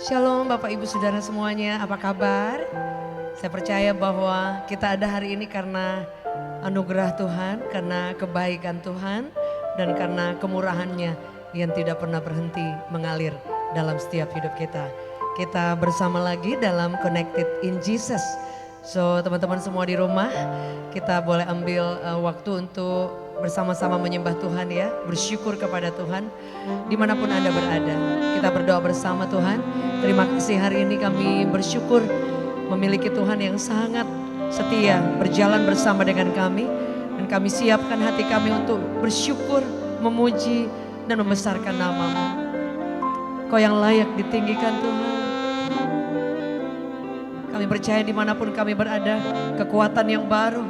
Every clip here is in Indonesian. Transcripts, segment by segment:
Shalom Bapak Ibu Saudara semuanya, apa kabar? Saya percaya bahwa kita ada hari ini karena anugerah Tuhan, karena kebaikan Tuhan, dan karena kemurahannya yang tidak pernah berhenti mengalir dalam setiap hidup kita. Kita bersama lagi dalam Connected in Jesus. So teman-teman semua di rumah, kita boleh ambil waktu untuk bersama-sama menyembah Tuhan ya, bersyukur kepada Tuhan dimanapun Anda berada. Kita berdoa bersama Tuhan. Terima kasih hari ini kami bersyukur memiliki Tuhan yang sangat setia berjalan bersama dengan kami. Dan kami siapkan hati kami untuk bersyukur, memuji dan membesarkan nama-Mu. Kau yang layak ditinggikan Tuhan. Kami percaya dimanapun kami berada, kekuatan yang baru,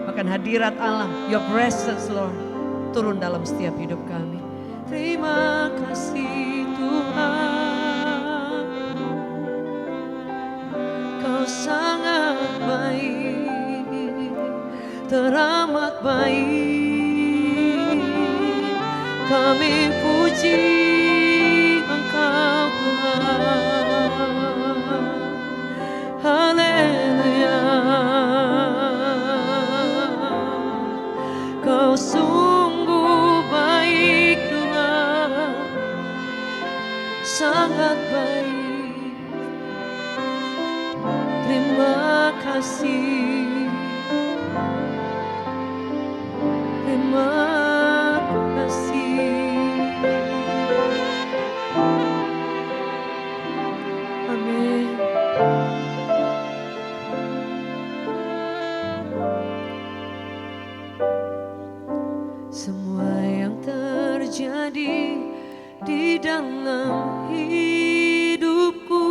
bahkan hadirat Allah, Your presence Lord, turun dalam setiap hidup kami. Terima kasih Tuhan, Kau sangat baik, teramat baik. Kami puji Engkau Tuhan, haleluya. Kau sungguh baik Tuhan, sangat baik. Terima kasih, terima kasih. Amin. Semua yang terjadi di dalam hidupku,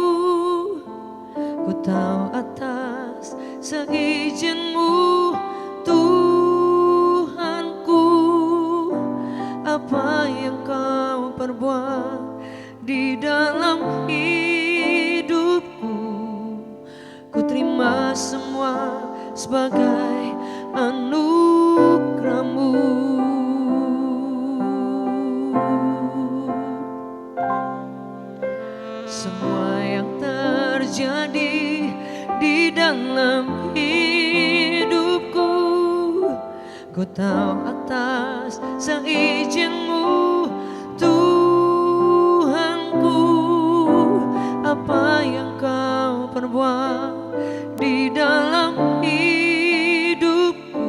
ku tahu atas seizin-Mu Tuhanku. Apa yang Kau perbuat di dalam hidupku, ku terima semua sebagai anugerah-Mu. Semua yang terjadi di dalam hidupku, ku tahu atas seizin-Mu Tuhanku. Apa yang Kau perbuat di dalam hidupku,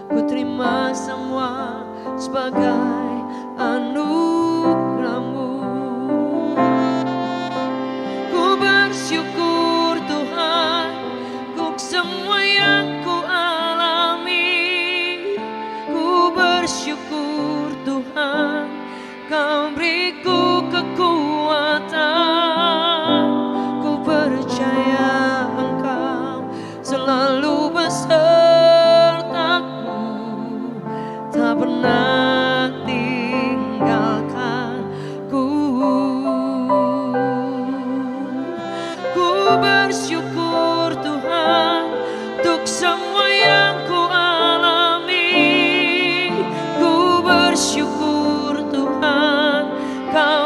ku terima semua sebagai anugerah-Mu. Ku bersyukur Tuhan untuk semua yang ku alami. Ku bersyukur Tuhan, Kau beriku kekuatan. Ku percaya Engkau selalu besertaku, tak pernah tinggalkanku. Ku bersyukur Tuhan untuk semua yang ku alami. Ku bersyukur Tuhan, Kau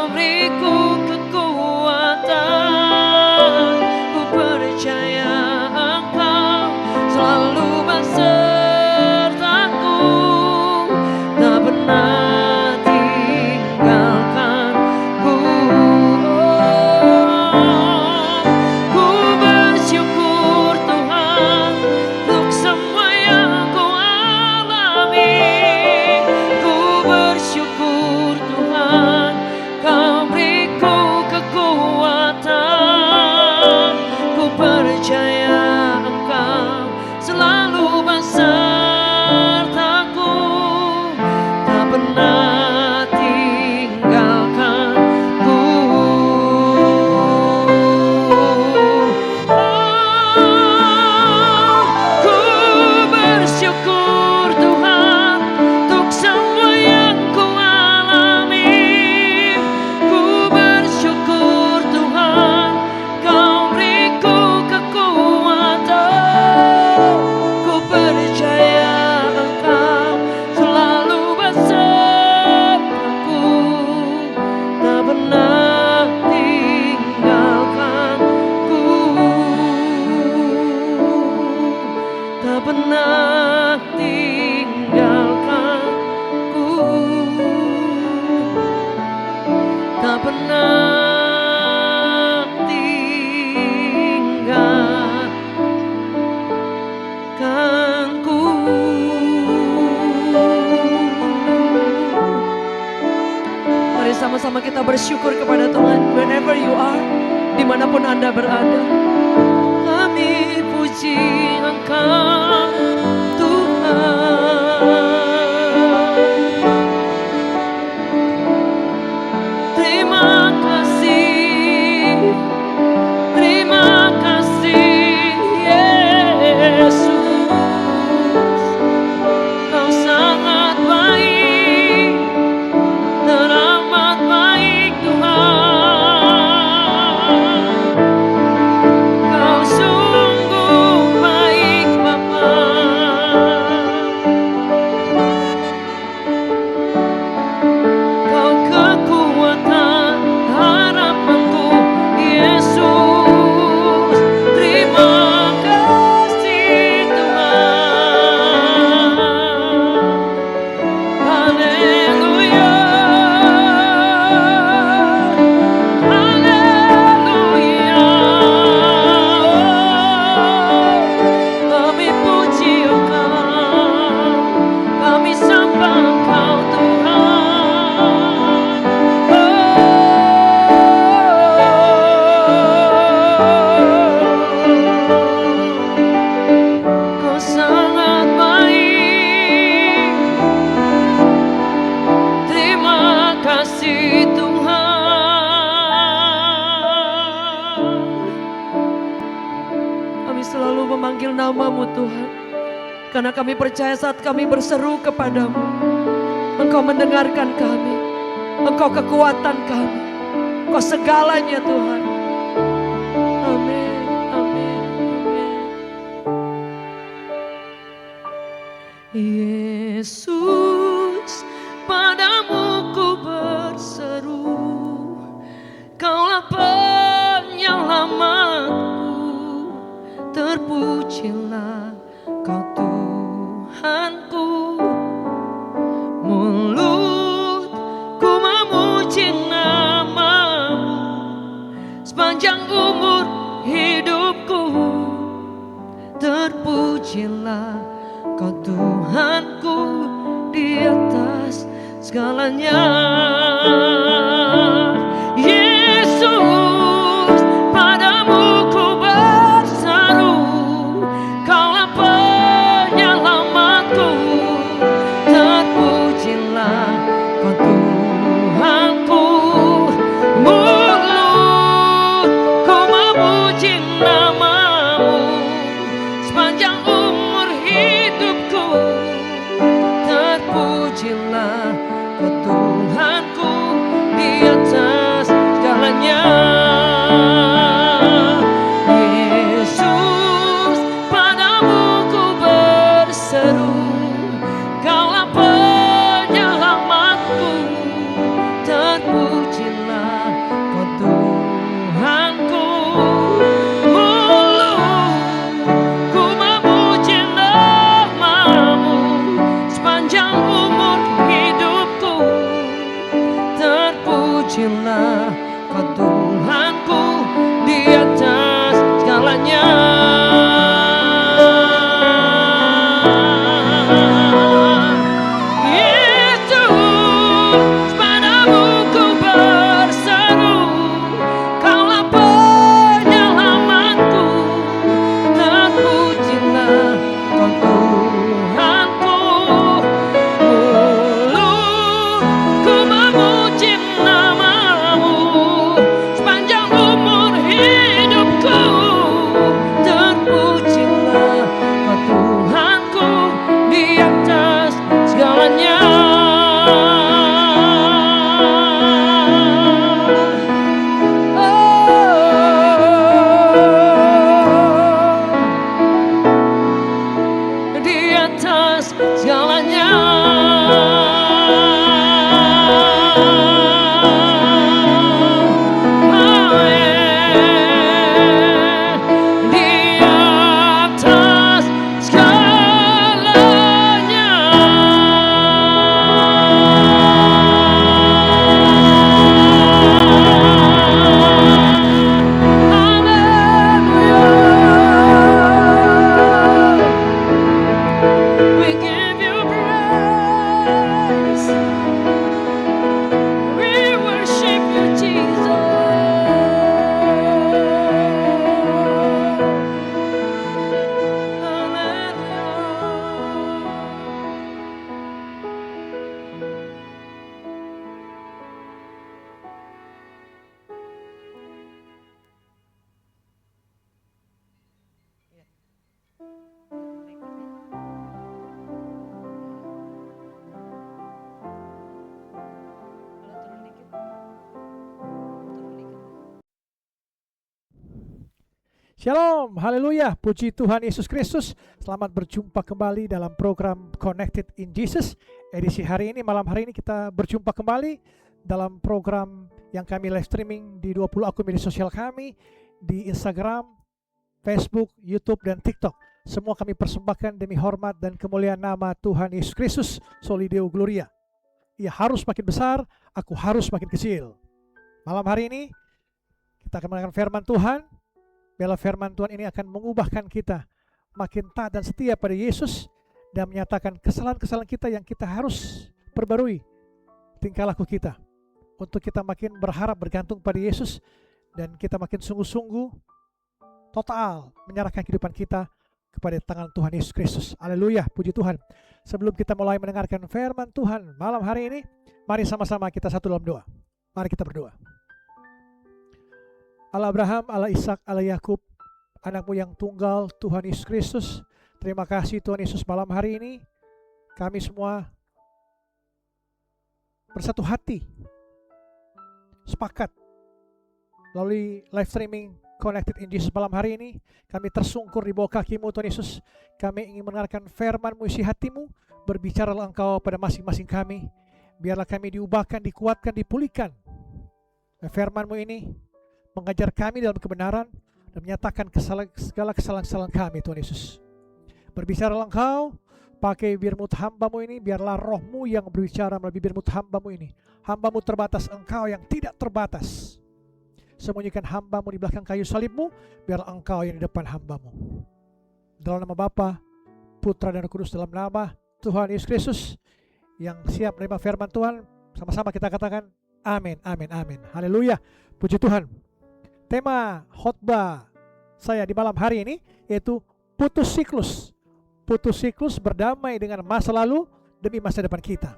Mari sama-sama kita bersyukur kepada Tuhan. Wherever you are, dimanapun Anda berada. Kami puji Engkau Tuhan. Terima kasih, terima kasih Yesus. Kau sangat baik dan amat baik Tuhan. Kau sungguh baik Bapa. Kau kekuatan harapanku Yesus. Terima kasih Tuhan. Haleluya, haleluya. Kami puji Engkau, kami sembah Engkau Tuhan. Kau sangat baik. Terima kasih Tuhan. Kami selalu memanggil nama-Mu Tuhan, karena kami percaya saat kami berseru kepadamu, Engkau mendengarkan kami. Engkau kekuatan kami, Engkau segalanya Tuhan. Amin, amin, amin. Yesus, padamu ku berseru, Kaulah penyelamatku. Terpujilah Kau Tuhanku. Mulutku memuji nama-Mu sepanjang umur hidupku. Terpujilah Kau Tuhanku di atas segalanya. Yesus, padamu ku berseru, Kaulah penyelamatku. Terpujilah Kau Tuhanku. Mulutku memuji nama-Mu sepanjang umur hidupku. Terpujilah Kau Tuhanku di atas segalanya. Yesus, padamu ku berseru, Kaulah penyelamatku. Terpujilah Kau Tuhanku. Mulutku memuji nama-Mu sepanjang umur hidupku. Terpujilah Kau Tuhanku di atas segalanya. Yesus, padamu ku berseru, Kaulah penyelamatku. Terpujilah Kau Tuhanku. Mulutku memuji nama-Mu sepanjang umur Shalom, haleluya, puji Tuhan Yesus Kristus. Selamat berjumpa kembali dalam program Connected in Jesus. Edisi hari ini, malam hari ini kita berjumpa kembali dalam program yang kami live streaming di 20 akun media sosial kami, di Instagram, Facebook, YouTube, dan TikTok. Semua kami persembahkan demi hormat dan kemuliaan nama Tuhan Yesus Kristus, Soli Deo Gloria. Ia harus makin besar, aku harus makin kecil. Malam hari ini, kita akan mendengarkan firman Tuhan. Bila firman Tuhan ini akan mengubahkan kita makin taat dan setia pada Yesus dan menyatakan kesalahan-kesalahan kita yang kita harus perbarui tingkah laku kita untuk kita makin berharap bergantung pada Yesus dan kita makin sungguh-sungguh total menyerahkan kehidupan kita kepada tangan Tuhan Yesus Kristus. Haleluya, puji Tuhan. Sebelum kita mulai mendengarkan firman Tuhan malam hari ini, mari sama-sama kita satu dalam doa. Mari kita berdoa. Allah Abraham, Allah Ishak, Allah Yakub, anakmu yang tunggal, Tuhan Yesus Kristus. Terima kasih Tuhan Yesus, malam hari ini kami semua bersatu hati, sepakat melalui live streaming Connected in Jesus malam hari ini. Kami tersungkur di bawah kaki-Mu Tuhan Yesus. Kami ingin mendengarkan firman-Mu, isi hati-Mu. Berbicaralah Engkau pada masing-masing kami. Biarlah kami diubahkan, dikuatkan, dipulihkan. Firman-Mu ini mengajar kami dalam kebenaran dan menyatakan segala kesalahan-kesalahan kami Tuhan Yesus. Berbicaralah Engkau, pakai birmut hamba-Mu ini, biarlah roh-Mu yang berbicara melalui birmut hamba-Mu ini. Hamba-Mu terbatas, Engkau yang tidak terbatas. Sembunyikan hamba-Mu di belakang kayu salib-Mu, biarlah Engkau yang di depan hamba-Mu. Dalam nama Bapa, Putra dan Roh Kudus, dalam nama Tuhan Yesus Kristus yang siap menerima firman Tuhan, sama-sama kita katakan amin, amin, amin. Haleluya, puji Tuhan. Tema khotbah saya di malam hari ini yaitu putus siklus. Putus siklus, berdamai dengan masa lalu demi masa depan kita.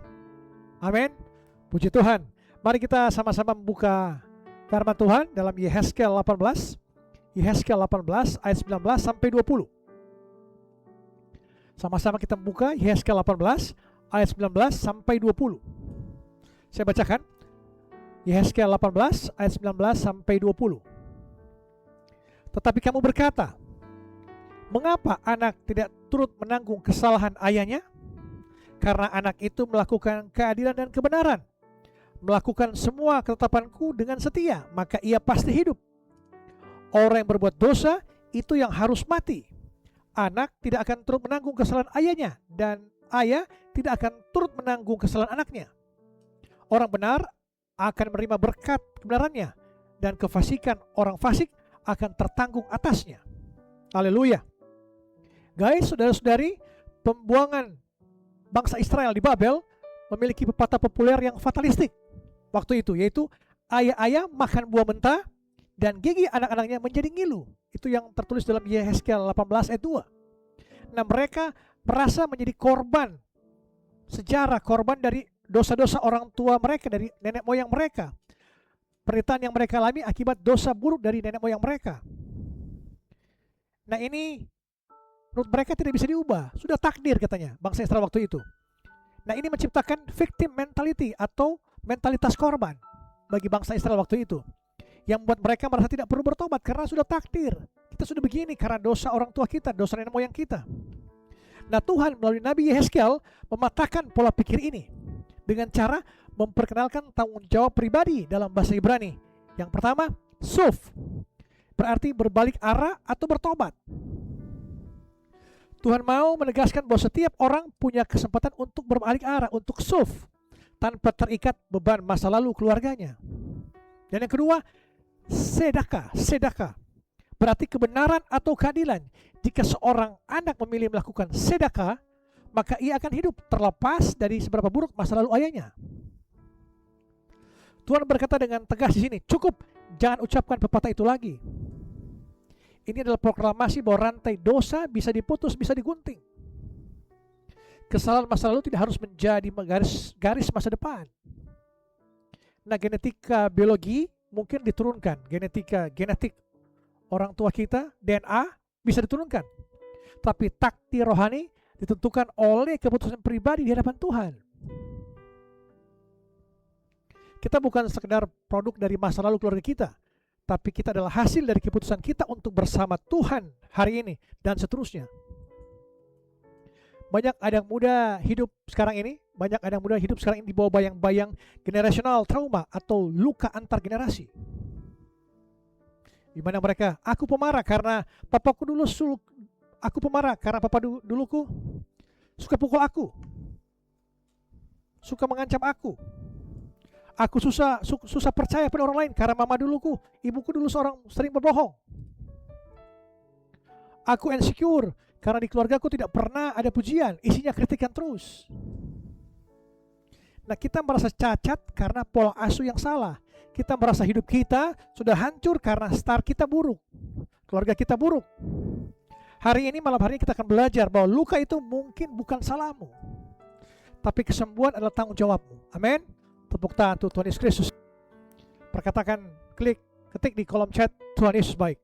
Amin. Puji Tuhan. Mari kita sama-sama membuka firman Tuhan dalam Yehezkiel 18. Yehezkiel 18 ayat 19 sampai 20. Sama-sama kita membuka Yehezkiel 18 ayat 19 sampai 20. Saya bacakan. Yehezkiel 18 ayat 19 sampai 20. Tetapi kamu berkata, mengapa anak tidak turut menanggung kesalahan ayahnya? Karena anak itu melakukan keadilan dan kebenaran, melakukan semua ketetapanku dengan setia, maka ia pasti hidup. Orang yang berbuat dosa itu yang harus mati. Anak tidak akan turut menanggung kesalahan ayahnya, dan ayah tidak akan turut menanggung kesalahan anaknya. Orang benar akan menerima berkat kebenarannya, dan kefasikan orang fasik akan tertanggung atasnya. Haleluya. Guys, saudara-saudari, pembuangan bangsa Israel di Babel memiliki pepatah populer yang fatalistik waktu itu, yaitu ayah-ayah makan buah mentah dan gigi anak-anaknya menjadi ngilu. Itu yang tertulis dalam Yehezkiel 18 ayat 2. Nah, mereka merasa menjadi korban sejarah, korban dari dosa-dosa orang tua mereka, dari nenek moyang mereka. Penderitaan yang mereka alami akibat dosa buruk dari nenek moyang mereka. Nah, ini menurut mereka tidak bisa diubah. Sudah takdir katanya bangsa Israel waktu itu. Nah, ini menciptakan victim mentality atau mentalitas korban bagi bangsa Israel waktu itu, yang membuat mereka merasa tidak perlu bertobat karena sudah takdir. Kita sudah begini karena dosa orang tua kita, dosa nenek moyang kita. Nah, Tuhan melalui Nabi Yehezkiel mematahkan pola pikir ini dengan cara memperkenalkan tanggung jawab pribadi dalam bahasa Ibrani. Yang pertama, suf, berarti berbalik arah atau bertobat. Tuhan mau menegaskan bahwa setiap orang punya kesempatan untuk berbalik arah, untuk suf, tanpa terikat beban masa lalu keluarganya. Dan yang kedua, sedekah, berarti kebenaran atau keadilan. Jika seorang anak memilih melakukan sedekah, maka ia akan hidup terlepas dari seberapa buruk masa lalu ayahnya. Tuhan berkata dengan tegas di sini, cukup, jangan ucapkan pepatah itu lagi. Ini adalah proklamasi bahwa rantai dosa bisa diputus, bisa digunting. Kesalahan masa lalu tidak harus menjadi garis masa depan. Nah, genetika biologi mungkin diturunkan, genetik orang tua kita, DNA bisa diturunkan. Tapi takdir rohani ditentukan oleh keputusan pribadi di hadapan Tuhan. Kita bukan sekedar produk dari masa lalu keluarga kita, tapi kita adalah hasil dari keputusan kita untuk bersama Tuhan hari ini dan seterusnya. Banyak anak muda hidup sekarang ini di bawah bayang-bayang generasional trauma atau luka antar generasi. Di mana mereka, aku pemarah karena papa duluku suka pukul aku, suka mengancam aku. Aku susah percaya pada orang lain karena ibuku dulu sering berbohong. Aku insecure karena di keluargaku tidak pernah ada pujian, isinya kritikan terus. Nah, kita merasa cacat karena pola asuh yang salah. Kita merasa hidup kita sudah hancur karena start kita buruk, keluarga kita buruk. Malam hari ini kita akan belajar bahwa luka itu mungkin bukan salahmu, tapi kesembuhan adalah tanggung jawabmu. Amin. Tepuk tangan untuk Tuhan Yesus Kristus. Perkatakan, ketik di kolom chat, Tuhan Yesus baik.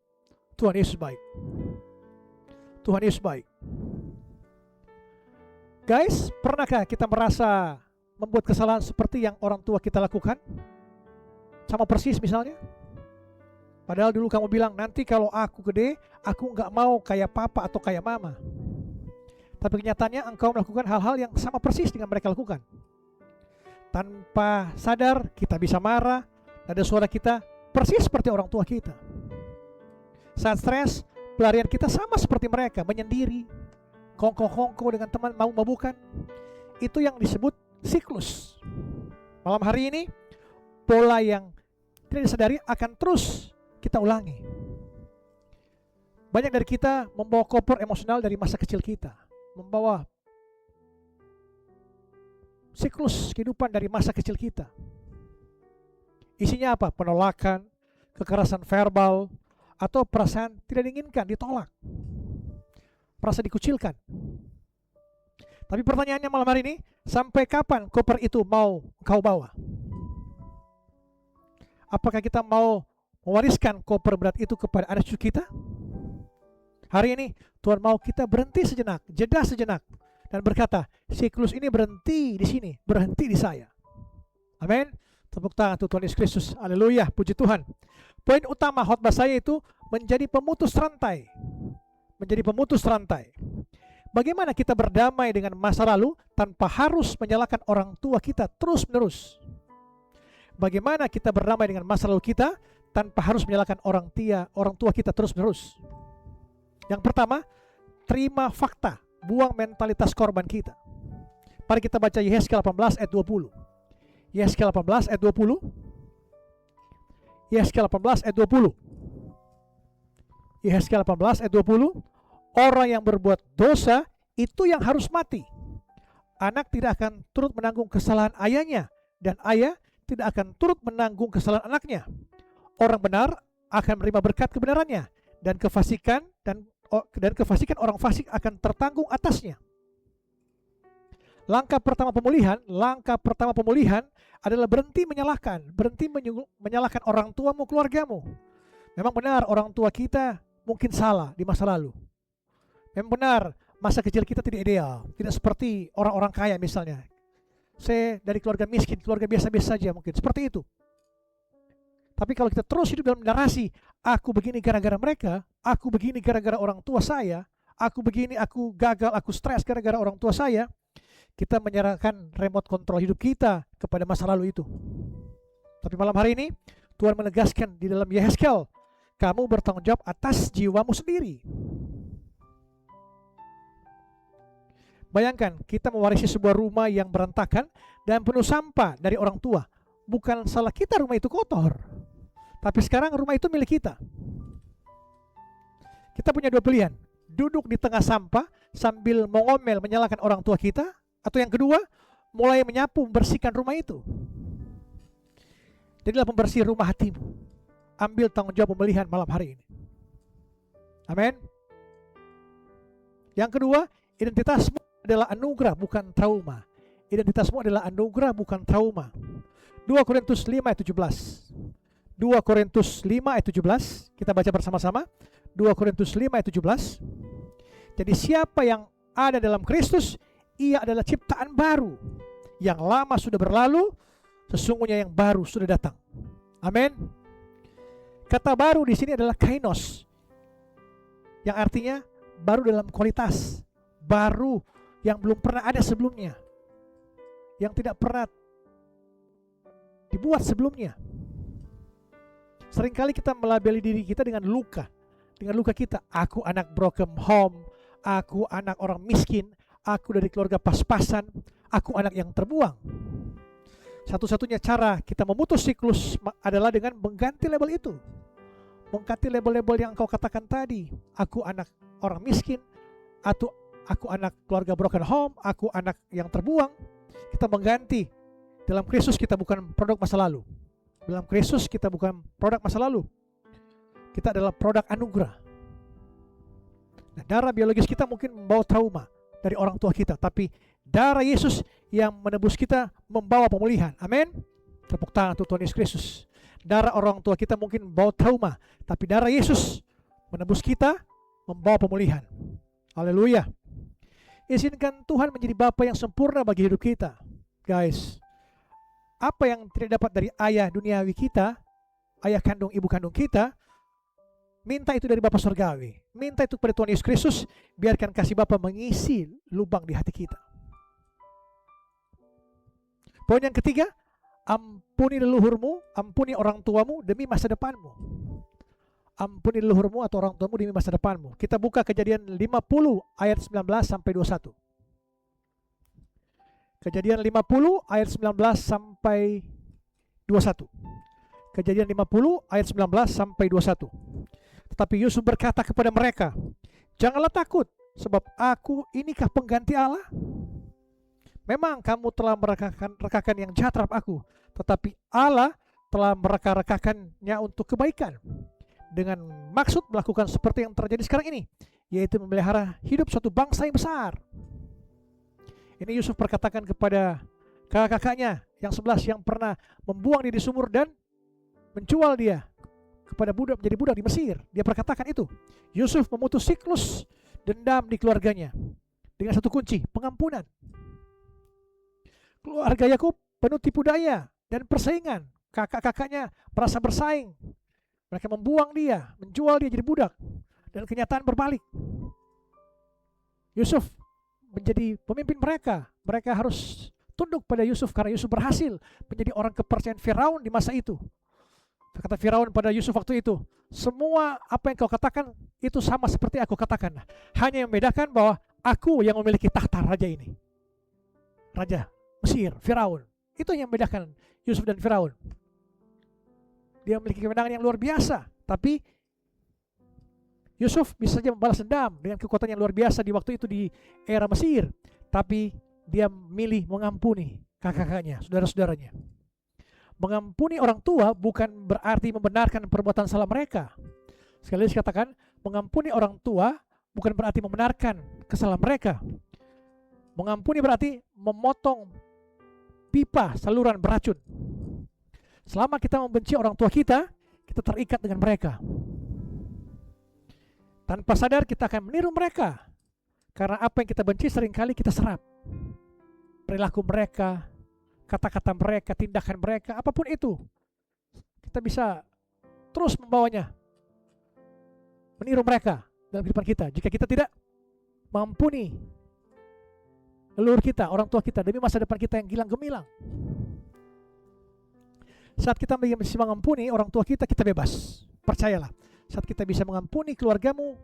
Tuhan Yesus baik. Tuhan Yesus baik. Guys, pernahkah kita merasa membuat kesalahan seperti yang orang tua kita lakukan? Sama persis misalnya. Padahal dulu kamu bilang, nanti kalau aku gede, aku gak mau kayak papa atau kayak mama. Tapi kenyataannya engkau melakukan hal-hal yang sama persis dengan mereka lakukan. Tanpa sadar kita bisa marah, nada suara kita persis seperti orang tua kita. Saat stres, pelarian kita sama seperti mereka, menyendiri, kongko-kongko dengan teman, mau mabukan. Itu yang disebut siklus. Malam hari ini, pola yang tidak disadari akan terus kita ulangi. Banyak dari kita membawa koper emosional dari masa kecil kita, membawa siklus kehidupan dari masa kecil kita. Isinya apa? Penolakan, kekerasan verbal, atau perasaan tidak diinginkan, ditolak, merasa dikucilkan. Tapi pertanyaannya malam hari ini, sampai kapan koper itu mau kau bawa? Apakah kita mau mewariskan koper berat itu kepada anak cucu kita? Hari ini Tuhan mau kita berhenti sejenak, jeda sejenak, dan berkata, siklus ini berhenti di sini, berhenti di saya. Amin. Tepuk tangan untuk Tuhan Yesus Kristus. Haleluya, puji Tuhan. Poin utama khotbah saya itu menjadi pemutus rantai. Menjadi pemutus rantai. Bagaimana kita berdamai dengan masa lalu tanpa harus menyalahkan orang tua kita terus-menerus? Bagaimana kita berdamai dengan masa lalu kita tanpa harus menyalahkan orang tua kita terus-menerus? Yang pertama, terima fakta, buang mentalitas korban kita. Mari kita baca Yehezkiel 18 ayat 20. Yehezkiel 18 ayat 20. Yehezkiel 18 ayat 20. Yehezkiel 18 ayat 20. Orang yang berbuat dosa itu yang harus mati. Anak tidak akan turut menanggung kesalahan ayahnya, dan ayah tidak akan turut menanggung kesalahan anaknya. Orang benar akan menerima berkat kebenarannya, dan kefasikan orang fasik akan tertanggung atasnya. Langkah pertama pemulihan adalah berhenti menyalahkan orang tuamu, keluargamu. Memang benar orang tua kita mungkin salah di masa lalu. Memang benar masa kecil kita tidak ideal, tidak seperti orang-orang kaya misalnya. Saya dari keluarga miskin, keluarga biasa-biasa saja mungkin, seperti itu. Tapi kalau kita terus hidup dalam narasi, aku begini gara-gara mereka, aku begini gara-gara orang tua saya, aku begini, aku gagal, aku stres gara-gara orang tua saya, kita menyerahkan remote kontrol hidup kita kepada masa lalu itu. Tapi malam hari ini, Tuhan menegaskan di dalam Yehezkiel, kamu bertanggung jawab atas jiwamu sendiri. Bayangkan, kita mewarisi sebuah rumah yang berantakan dan penuh sampah dari orang tua. Bukan salah kita rumah itu kotor, tapi sekarang rumah itu milik kita. Kita punya dua pilihan, duduk di tengah sampah sambil mengomel menyalahkan orang tua kita, atau yang kedua, mulai menyapu, membersihkan rumah itu. Jadilah pembersih rumah hatimu. Ambil tanggung jawab pemeliharaan malam hari ini. Amin. Yang kedua, identitasmu adalah anugerah bukan trauma. Identitasmu adalah anugerah bukan trauma. 2 Korintus 5 ayat 17. 2 Korintus 5 ayat 17. Kita baca bersama-sama. 2 Korintus 5 ayat 17. Jadi siapa yang ada dalam Kristus, ia adalah ciptaan baru. Yang lama sudah berlalu, sesungguhnya yang baru sudah datang. Amin. Kata baru di sini adalah kainos, yang artinya baru dalam kualitas, baru yang belum pernah ada sebelumnya, yang tidak pernah dibuat sebelumnya. Seringkali kita melabeli diri kita dengan luka kita. Aku anak broken home, aku anak orang miskin, aku dari keluarga pas-pasan, aku anak yang terbuang. Satu-satunya cara kita memutus siklus adalah dengan mengganti label itu. Mengganti label-label yang kau katakan tadi. Aku anak orang miskin, atau aku anak keluarga broken home, aku anak yang terbuang. Kita mengganti. Dalam Kristus kita bukan produk masa lalu. Dalam Kristus kita bukan produk masa lalu. Kita adalah produk anugerah. Nah, darah biologis kita mungkin membawa trauma dari orang tua kita, tapi darah Yesus yang menebus kita membawa pemulihan. Amin. Tepuk tangan untuk Tuhan Yesus Kristus. Darah orang tua kita mungkin membawa trauma, tapi darah Yesus menebus kita membawa pemulihan. Haleluya. Izinkan Tuhan menjadi Bapa yang sempurna bagi hidup kita. Guys, apa yang tidak dapat dari ayah duniawi kita, ayah kandung, ibu kandung kita, minta itu dari Bapa surgawi. Minta itu kepada Tuhan Yesus Kristus. Biarkan kasih Bapa mengisi lubang di hati kita. Poin yang ketiga, ampuni leluhurmu, ampuni orang tuamu demi masa depanmu. Ampuni leluhurmu atau orang tuamu demi masa depanmu. Kita buka Kejadian 50 ayat 19 sampai 21. Kejadian 50 ayat 19 sampai 21. Kejadian 50 ayat 19 sampai 21. Tetapi Yusuf berkata kepada mereka, janganlah takut, sebab aku inikah pengganti Allah? Memang kamu telah merekakan yang jahat terhadap aku, tetapi Allah telah mereka-rekakannya untuk kebaikan, dengan maksud melakukan seperti yang terjadi sekarang ini, yaitu memelihara hidup suatu bangsa yang besar. Ini Yusuf perkatakan kepada kakak-kakaknya yang 11 yang pernah membuang dia di sumur dan menjual dia kepada budak, menjadi budak di Mesir. Dia perkatakan itu. Yusuf memutus siklus dendam di keluarganya dengan satu kunci, pengampunan. Keluarga Yakub penuh tipu daya dan persaingan. Kakak-kakaknya merasa bersaing. Mereka membuang dia, menjual dia jadi budak. Dan kenyataan berbalik. Yusuf menjadi pemimpin mereka. Mereka harus tunduk pada Yusuf karena Yusuf berhasil menjadi orang kepercayaan Firaun di masa itu. Kata Firaun pada Yusuf waktu itu, semua apa yang kau katakan itu sama seperti aku katakan. Hanya yang membedakan bahwa aku yang memiliki tahta raja ini. Raja Mesir, Firaun. Itu yang membedakan Yusuf dan Firaun. Dia memiliki kemenangan yang luar biasa, tapi Yusuf bisa saja membalas dendam dengan kekuatan yang luar biasa di waktu itu di era Mesir. Tapi dia memilih mengampuni kakak-kakaknya, saudara-saudaranya. Mengampuni orang tua bukan berarti membenarkan perbuatan salah mereka. Sekali lagi katakan, mengampuni orang tua bukan berarti membenarkan kesalahan mereka. Mengampuni berarti memotong pipa saluran beracun. Selama kita membenci orang tua kita terikat dengan mereka. Tanpa sadar kita akan meniru mereka. Karena apa yang kita benci seringkali kita serap. Perilaku mereka, kata-kata mereka, tindakan mereka, apapun itu. Kita bisa terus membawanya. Meniru mereka dalam kehidupan kita. Jika kita tidak mengampuni leluhur kita, orang tua kita, demi masa depan kita yang gilang gemilang. Saat kita bisa mengampuni orang tua kita bebas. Percayalah. Saat kita bisa mengampuni keluargamu,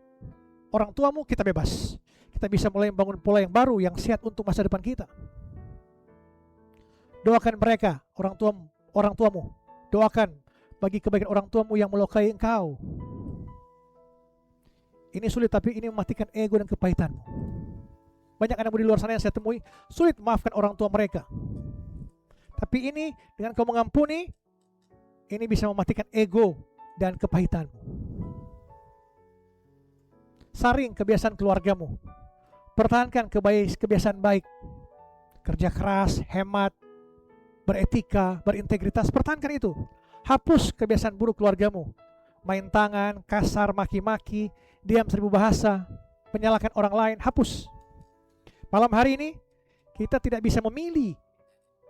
orang tuamu, kita bebas. Kita bisa mulai membangun pola yang baru, yang sehat untuk masa depan kita. Doakan mereka, orang tuamu. Doakan bagi kebaikan orang tuamu yang melukai engkau. Ini sulit, tapi ini mematikan ego dan kepahitanmu. Banyak anak muda di luar sana yang saya temui sulit memaafkan orang tua mereka. Tapi ini dengan kau mengampuni, ini bisa mematikan ego dan kepahitanmu. Saring kebiasaan keluargamu. Pertahankan kebiasaan baik. Kerja keras, hemat, beretika, berintegritas. Pertahankan itu. Hapus kebiasaan buruk keluargamu. Main tangan, kasar, maki-maki, diam seribu bahasa, menyalahkan orang lain. Hapus. Malam hari ini kita tidak bisa memilih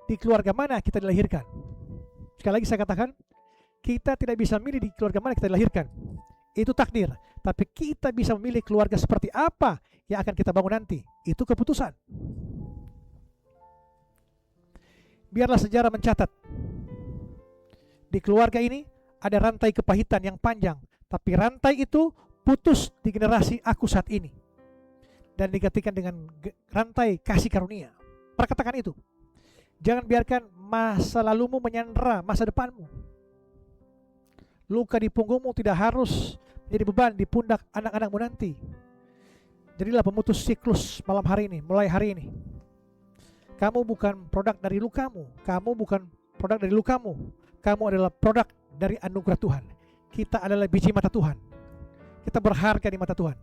di keluarga mana kita dilahirkan. Sekali lagi saya katakan, Kita tidak bisa memilih di keluarga mana kita dilahirkan. Itu takdir. Tapi kita bisa memilih keluarga seperti apa yang akan kita bangun nanti. Itu keputusan. Biarlah sejarah mencatat. Di keluarga ini ada rantai kepahitan yang panjang. Tapi rantai itu putus di generasi aku saat ini. Dan digantikan dengan rantai kasih karunia. Perkatakan itu. Jangan biarkan masa lalumu menyandera masa depanmu. Luka di punggungmu tidak harus menjadi beban di pundak anak-anakmu nanti. Jadilah pemutus siklus malam hari ini, mulai hari ini. Kamu bukan produk dari lukamu. Kamu bukan produk dari lukamu. Kamu adalah produk dari anugerah Tuhan. Kita adalah biji mata Tuhan. Kita berharga di mata Tuhan.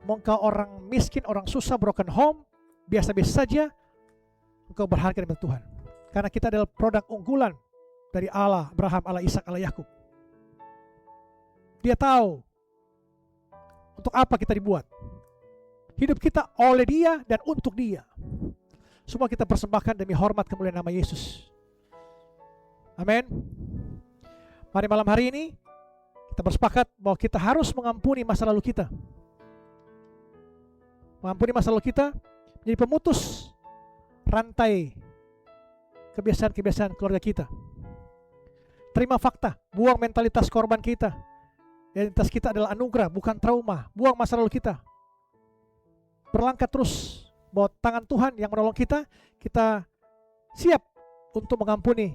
Mau engkau orang miskin, orang susah, broken home, biasa-biasa saja, engkau berharga di mata Tuhan. Karena kita adalah produk unggulan dari Allah, Abraham, Allah Ishak, Allah Yakub. Dia tahu untuk apa kita dibuat. Hidup kita oleh Dia dan untuk Dia. Semua kita persembahkan demi hormat kemuliaan nama Yesus. Amin. Mari malam hari ini kita bersepakat bahwa kita harus mengampuni masa lalu kita. Mengampuni masa lalu kita menjadi pemutus rantai kebiasaan-kebiasaan keluarga kita. Terima fakta, buang mentalitas korban kita. Identitas kita adalah anugerah, bukan trauma. Buang masa lalu kita. Berlangkah terus bahwa tangan Tuhan yang menolong kita. Kita siap untuk mengampuni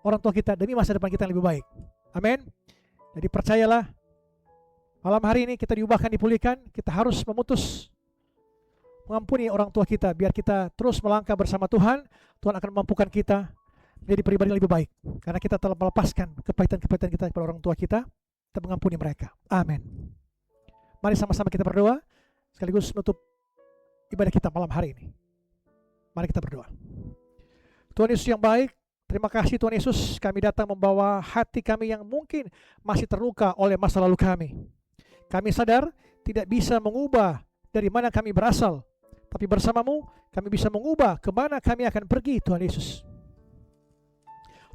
orang tua kita demi masa depan kita yang lebih baik. Amin. Jadi percayalah, malam hari ini kita diubahkan, dipulihkan. Kita harus memutus mengampuni orang tua kita, biar kita terus melangkah bersama Tuhan. Tuhan akan memampukan kita menjadi pribadi yang lebih baik. Karena kita telah melepaskan kepahitan-kepahitan kita kepada orang tua kita. Kita mengampuni mereka. Amin. Mari sama-sama kita berdoa sekaligus menutup ibadah kita malam hari ini. Mari kita berdoa. Tuhan Yesus yang baik, terima kasih Tuhan Yesus, kami datang membawa hati kami yang mungkin masih terluka oleh masa lalu kami. Kami sadar tidak bisa mengubah dari mana kami berasal, tapi bersamamu kami bisa mengubah kemana kami akan pergi, Tuhan Yesus.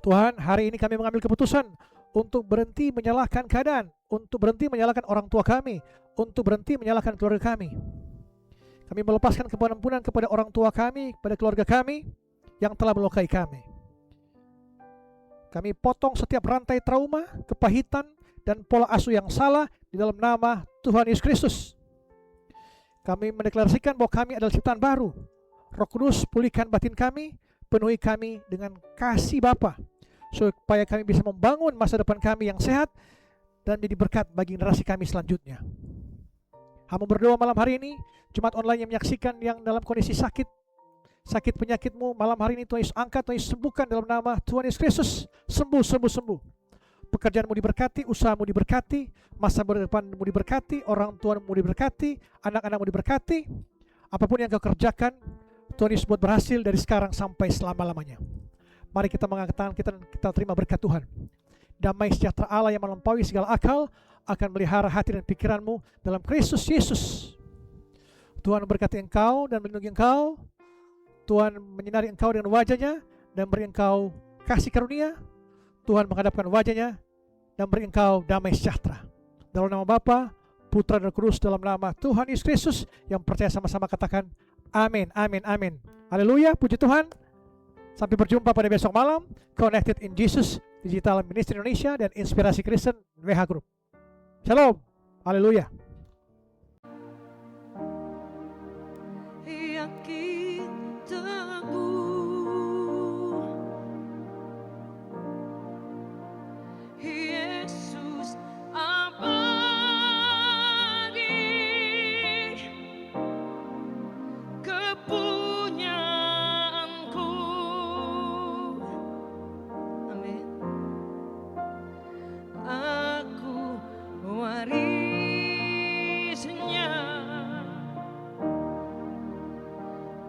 Tuhan, hari ini kami mengambil keputusan untuk berhenti menyalahkan keadaan, untuk berhenti menyalahkan orang tua kami, untuk berhenti menyalahkan keluarga kami. Kami melepaskan pengampunan kepada orang tua kami, kepada keluarga kami yang telah melukai kami. Kami potong setiap rantai trauma, kepahitan, dan pola asuh yang salah di dalam nama Tuhan Yesus Kristus. Kami mendeklarasikan bahwa kami adalah ciptaan baru. Roh Kudus, pulihkan batin kami, penuhi kami dengan kasih Bapa, supaya kami bisa membangun masa depan kami yang sehat dan menjadi berkat bagi generasi kami selanjutnya. Hamba berdoa malam hari ini, jemaat online yang menyaksikan yang dalam kondisi sakit penyakitmu, malam hari ini Tuhan Yesus angkat, Tuhan Yesus sembuhkan dalam nama Tuhan Yesus Kristus. Sembuh. Pekerjaanmu diberkati, usahamu diberkati, masa depanmu diberkati, orang tuamu diberkati, anak-anakmu diberkati. Apapun yang kau kerjakan, Tuhan Yesus buat berhasil dari sekarang sampai selama-lamanya. Mari kita mengangkat tangan kita terima berkat Tuhan. Damai sejahtera Allah yang melampaui segala akal akan melihara hati dan pikiranmu dalam Kristus Yesus. Tuhan memberkati engkau dan melindungi engkau. Tuhan menyinari engkau dengan wajah-Nya dan beri engkau kasih karunia. Tuhan menghadapkan wajah-Nya dan beri engkau damai sejahtera. Dalam nama Bapa, Putra dan Roh Kudus, dalam nama Tuhan Yesus Kristus, yang percaya sama-sama katakan amin, amin, amin. Haleluya, puji Tuhan. Sampai berjumpa pada besok malam. Connected in Jesus Digital Ministry Indonesia dan Inspirasi Kristen WH Group. Shalom. Haleluya. Yakin teguh Yesus abadi, kepunyaanku. Amin. Aku warisnya,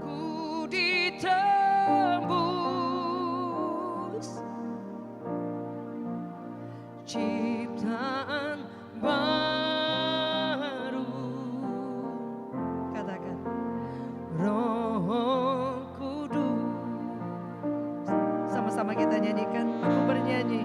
ku ditebus ciptaan baru. Katakan Roh Kudus. Sama-sama kita nyanyikan, aku bernyanyi.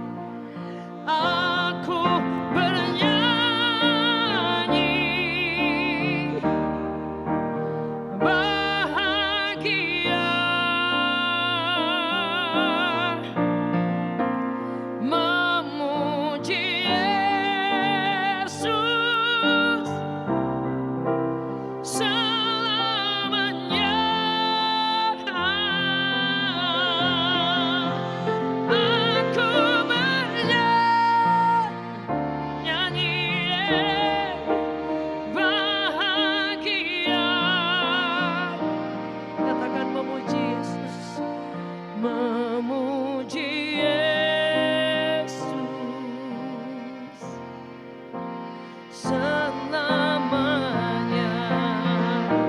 selamanya.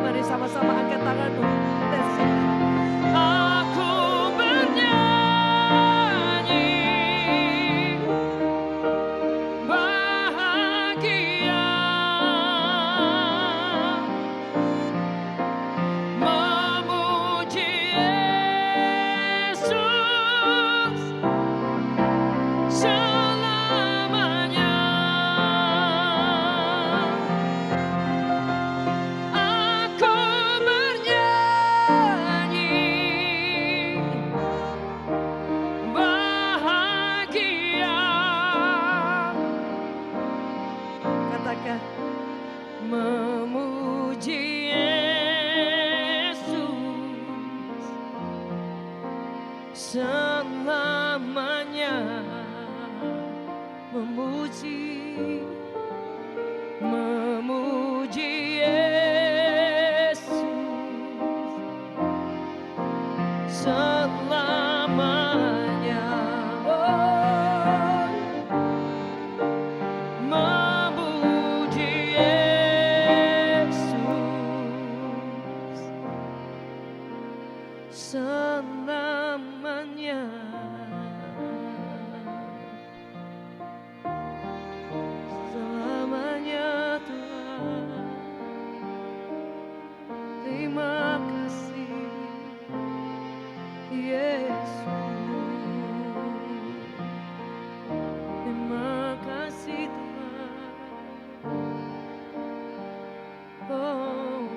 Mari sama-sama angkat tanganmu. Let's sing. Aku bernyanyi bahagia memuji Yesus selamanya. Aku bernyanyi bahagia. Katakan memuji Yesus selamanya. Memuji Yesus selamanya. Oh, memuji Yesus selamanya. Selamanya Tuhan. Terima kasih Yesus. Terima kasih Tuhan. Oh,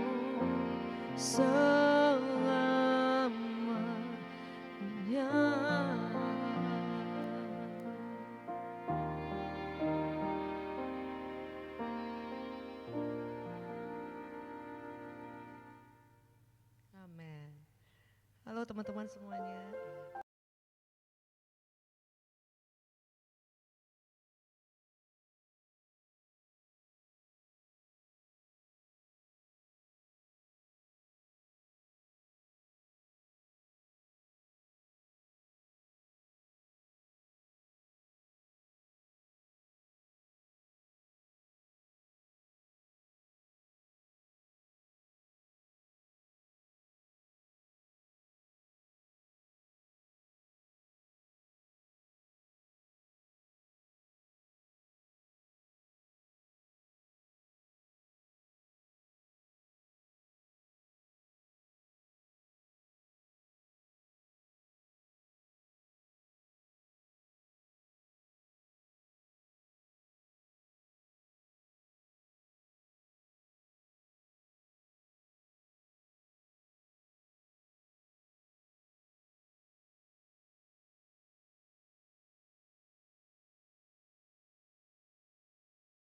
selamanya. Amin. Halo teman-teman semuanya.